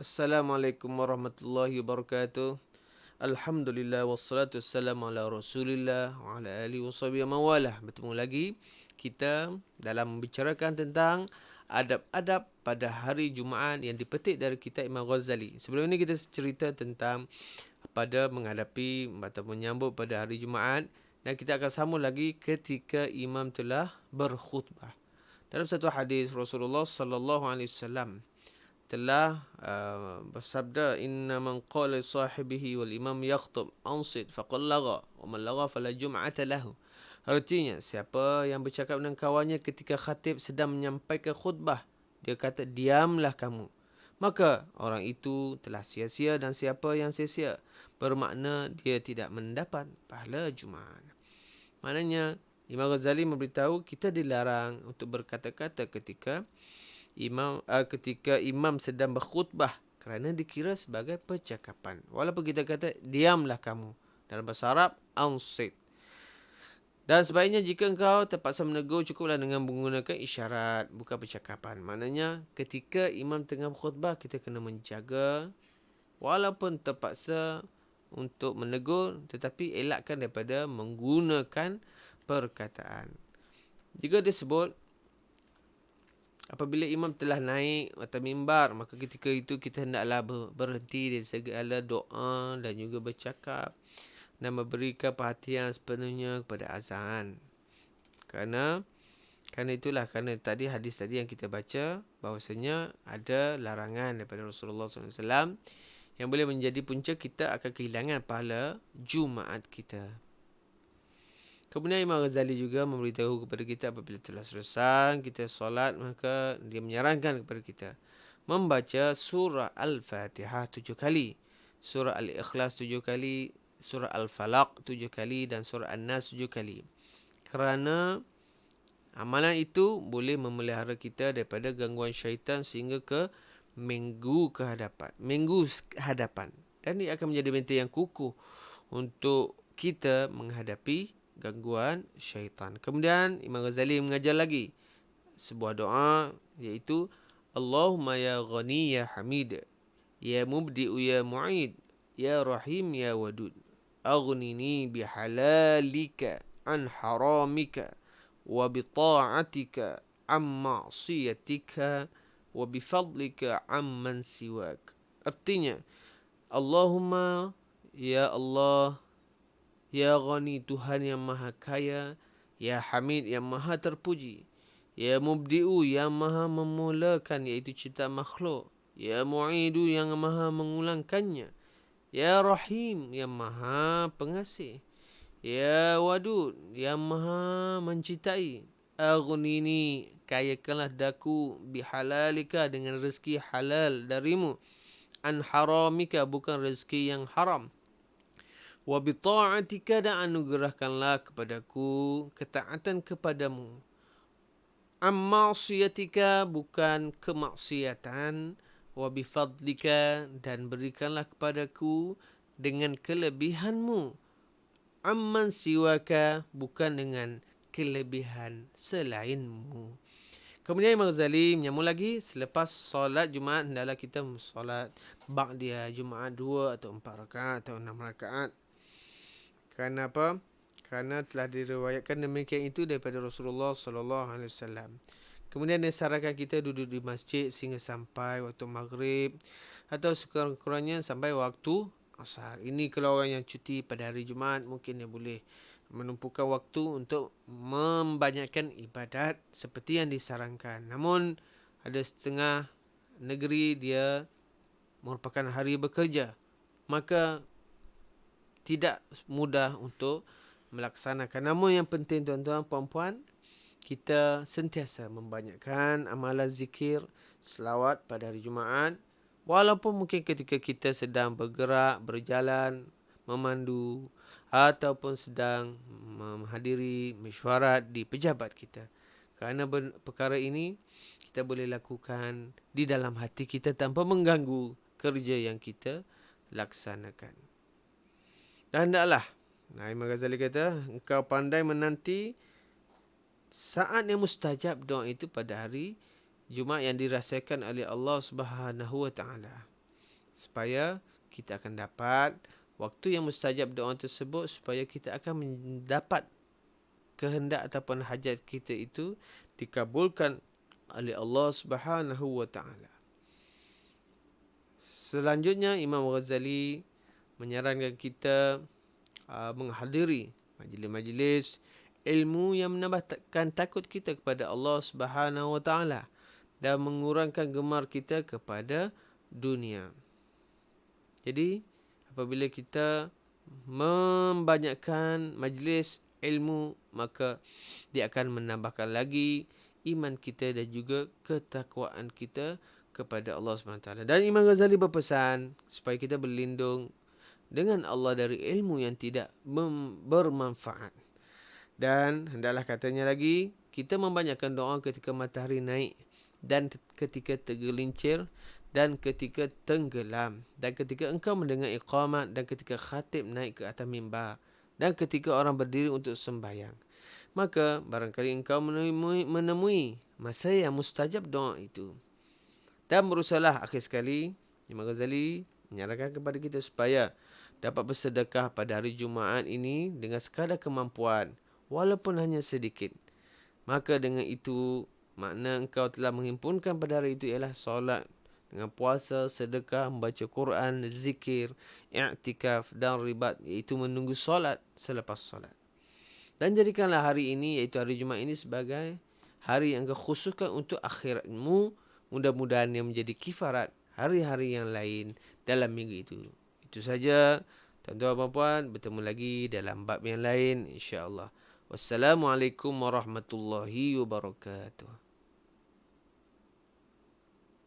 Assalamualaikum warahmatullahi wabarakatuh. Alhamdulillah wassalatu wassalamu ala Rasulillah wa ala alihi washabihi mawalah. Bertemu lagi kita dalam membicarakan tentang adab-adab pada hari Jumaat yang dipetik dari kitab Imam Ghazali. Sebelum ini kita cerita tentang pada menghadapi atau menyambut pada hari Jumaat, dan kita akan sambung lagi ketika imam telah berkhutbah. Dalam satu hadis Rasulullah sallallahu alaihi wasallam telah bersabda, inna man qala sahibihi wal imam yakhutub ansit faqad lagha wa man lagha fala jum'ata lahu. Artinya, siapa yang bercakap dengan kawannya ketika khatib sedang menyampaikan khutbah, dia kata diamlah kamu, maka orang itu telah sia-sia, dan siapa yang sia-sia bermakna dia tidak mendapat pahala Jumaat. Maknanya Imam Ghazali memberitahu kita dilarang untuk berkata-kata ketika imam sedang berkhutbah, kerana dikira sebagai percakapan. Walaupun kita kata diamlah kamu, dalam bahasa Arab ansit. Dan sebaiknya jika engkau terpaksa menegur, cukuplah dengan menggunakan isyarat, bukan percakapan. Maknanya ketika imam tengah berkhutbah, kita kena menjaga, walaupun terpaksa untuk menegur, tetapi elakkan daripada menggunakan perkataan. Jika disebut apabila imam telah naik atas mimbar, maka ketika itu kita hendaklah berhenti dari segala doa dan juga bercakap dan memberikan perhatian sepenuhnya kepada azan. Kerana tadi hadis tadi yang kita baca, bahawasanya ada larangan daripada Rasulullah SAW yang boleh menjadi punca kita akan kehilangan pahala Jumaat kita. Kemudian Imam Ghazali juga memberitahu kepada kita apabila telah selesai kita solat, maka dia menyarankan kepada kita membaca surah Al-Fatihah 7 kali, surah Al-Ikhlas 7 kali, surah Al-Falaq 7 kali dan surah An-Nas 7 kali. Kerana amalan itu boleh memelihara kita daripada gangguan syaitan sehingga ke minggu hadapan. Dan ia akan menjadi benteng yang kukuh untuk kita menghadapi gangguan syaitan. Kemudian Imam Ghazali mengajar lagi sebuah doa, iaitu Allahumma ya ghani ya hamid, ya mubdi'u ya mu'id, ya rahim ya wadud, aghnini bihalalika an haramika wa bita'atika an ma'siyatika wa bifadlika amman siwak. Artinya, Allahumma, ya Allah, ya Ghani, Tuhan yang maha kaya, ya Hamid, yang maha terpuji, ya Mubdi'u, yang maha memulakan, iaitu cipta makhluk, ya Mu'idu, yang maha mengulangkannya, ya Rahim, yang maha pengasih, ya Wadud, yang maha mencintai, aghnini, kayakanlah daku, bihalalika, dengan rezeki halal darimu, an haramika, bukan rezeki yang haram, wa bi ta'atika, dan anugerahkanlah kepadaku ketaatan kepadamu, amma ma'siyatika, bukan kemaksiatan, wa bi fadlika, dan berikanlah kepadaku dengan kelebihanmu, amman siwaka, bukan dengan kelebihan selainmu. Kemudian Imam Ghazali menyambung lagi, selepas solat Jumaat hendaklah kita solat ba'diyah Jumaat 2 atau 4 rakaat atau 6 rakaat. Kerana apa? Kerana telah diriwayatkan demikian itu daripada Rasulullah sallallahu alaihi wasallam. Kemudian dia sarankan kita duduk di masjid sehingga sampai waktu maghrib atau sekurang-kurangnya sampai waktu asar. Ini kalau orang yang cuti pada hari Jumaat, mungkin dia boleh menumpukan waktu untuk membanyakkan ibadat seperti yang disarankan. Namun ada setengah negeri dia merupakan hari bekerja, maka tidak mudah untuk melaksanakan. Namun yang penting tuan-tuan puan-puan, kita sentiasa membanyakkan amalan zikir, selawat pada hari Jumaat. Walaupun mungkin ketika kita sedang bergerak, berjalan, memandu ataupun sedang menghadiri mesyuarat di pejabat kita. Kerana perkara ini kita boleh lakukan di dalam hati kita tanpa mengganggu kerja yang kita laksanakan. Dan hendaklah, Imam Ghazali kata, engkau pandai menanti saat yang mustajab doa itu pada hari Jumaat yang dirasakan oleh Allah Subhanahu Wa Taala. supaya kita akan dapat waktu yang mustajab doa tersebut, supaya kita akan mendapat kehendak ataupun hajat kita itu dikabulkan oleh Allah Subhanahu wa taala. Selanjutnya Imam Ghazali menyarankan kita menghadiri majlis-majlis ilmu yang menambahkan takut kita kepada Allah Subhanahu wa taala dan mengurangkan gemar kita kepada dunia. Jadi apabila kita membanyakkan majlis ilmu, maka dia akan menambahkan lagi iman kita dan juga ketakwaan kita kepada Allah SWT. Dan Imam Ghazali berpesan supaya kita berlindung dengan Allah dari ilmu yang tidak bermanfaat. Dan hendaklah katanya lagi, kita membanyakkan doa ketika matahari naik dan ketika tergelincir dan ketika tenggelam dan ketika engkau mendengar iqamat dan ketika khatib naik ke atas mimbar dan ketika orang berdiri untuk sembahyang. Maka barangkali engkau menemui masa yang mustajab doa itu. Dan berusahalah akhir sekali, Imam Ghazali menyarankan kepada kita supaya dapat bersedekah pada hari Jumaat ini dengan sekadar kemampuan, walaupun hanya sedikit. Maka dengan itu, makna engkau telah menghimpunkan pada hari itu ialah solat, dengan puasa, sedekah, membaca Quran, zikir, i'tikaf dan ribat, iaitu menunggu solat selepas solat. Dan jadikanlah hari ini, iaitu hari Jumaat ini, sebagai hari yang engkau khususkan untuk akhiratmu. Mudah-mudahan yang menjadi kifarat hari-hari yang lain dalam minggu itu. Itu saja. Tuan-tuan dan puan, bertemu lagi dalam bab yang lain, insya-Allah. Wassalamualaikum warahmatullahi wabarakatuh.